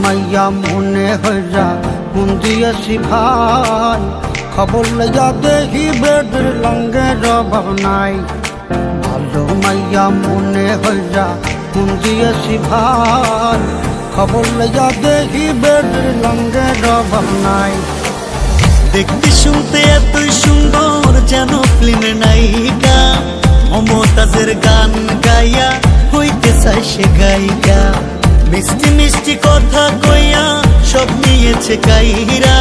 মাইয়া মনে হইয়া মন দিয়েছি ভাই, খবর লইয়া দেখি বেডের লঙ্গে রবাব নাই। ভালো মাইয়া মনে হইয়া মন দিয়েছি ভাই, খবর লইয়া দেখি বেডের লঙ্গে রবাব নাই। দেখতে শুনতে এতই সুন্দর যেন ফিল্মের নায়িকা, মমতাজের গান গাইয়া হইতে চাই সে গায়িকা। মিষ্টি মিষ্টি কথা কইয়া সব নিয়েছে কাইরা,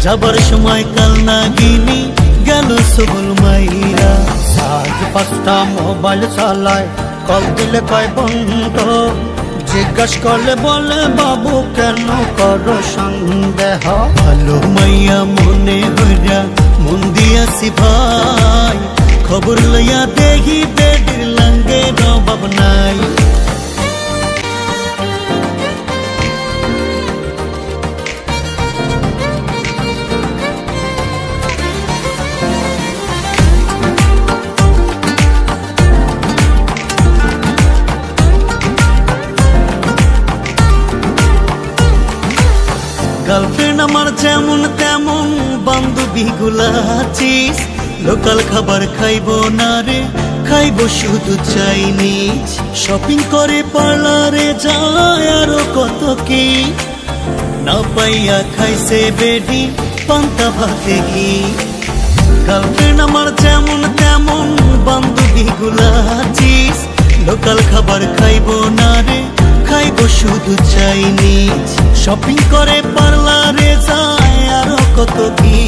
যাবার সময় কাল নাগিনী গেল সবল মাইরা। সাজ 5টা মোবাইল চালায়, কল দিলে কয় বন্ধ, জিজ্ঞাস করলে বলে বাবু কেন করো সন্দেহ। ভালো মাইয়া মনে হইয়া মন দিয়াছি ভাই, খবর লইয়া দেখি বেডের লঙ্গে রবাব নাই। গার্লফ্রেন্ড আমার যেমন তেমন বান্ধবী গুলা আছিস, লোকাল খাবার খাইবো না রে, খাইবো শুধু চাইনিজ। শপিং করে পার্লারে যায় আরো কত কি, না পাইয়া খাইছে বেডি পান্তা ভাতে ঘি। গার্লফ্রেন্ড আমার যেমন তেমন বান্ধবী গুলা আছিস, লোকাল খাবার খাইবো না রে, খাইবো শুধু চাইনিজ। শপিং করে পার্লারে যায় আরো কত কি,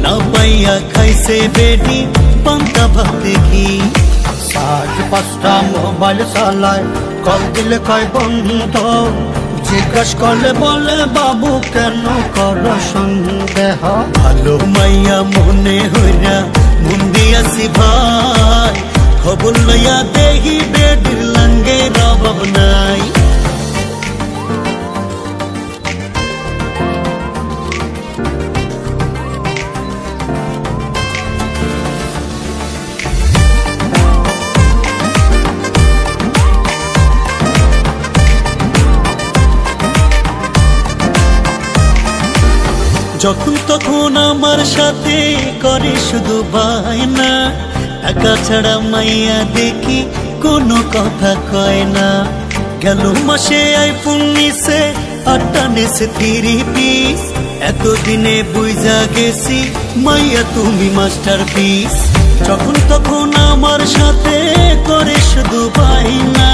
না পাইয়া খাইছে বেডি পান্তা ভাতে ঘি। সাজ 5টা মোবাইল চালায়, কল দিলে কয় বন্ধ, জিজ্ঞাস করলে বলে বাবু কেন করো সন্দেহ। ভালো মাইয়া মনে হইয়া মন দিয়াছি ভাই, খবর লইয়া দেখি বেডের লঙ্গে রবাব নাই। যখন তখন আমার সাথে করে শুধু বায়না, টাকা ছাড়া মাইয়া দেখি কোনো কথা কয় না। গেল মাসে আইফোন নিছে, 8টা নিছে 3 পিস, এতদিনে বুঝা গেছি মাইয়া তুমি মাস্টারপিস। যখন তখন আমার সাথে করে শুধু বায়না,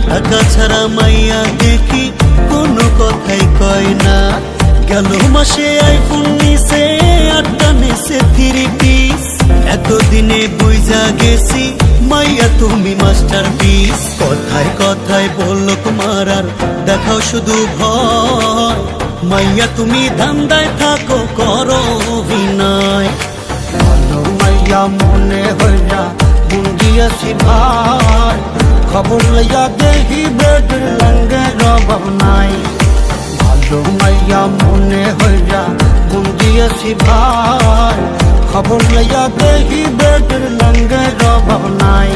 টাকা ছাড়া মাইয়া দেখি কোনো কথাই কয় না। গেল মাসে আইফোন নিছে, 8টা নিছে 3 পিস, এতদিনে বুঝা গেছি মাইয়া তুমি মাস্টারপিস। কথায় কথায় বলল তোমার আর দেখাও শুধু ভয়, মাইয়া তুমি ধান্দায় থাকো করো অভিনয়। ভালো মাইয়া মনে হইয়া মন দিয়েছি ভাই, খবর লইয়া দেখি বেডের লঙ্গে রবাব নাই। ভালো মাইয়া মনে হইয়া মন দিয়েছি ভাই, খবর লইয়া দেখি বেডের লঙ্গে রবাব নাই।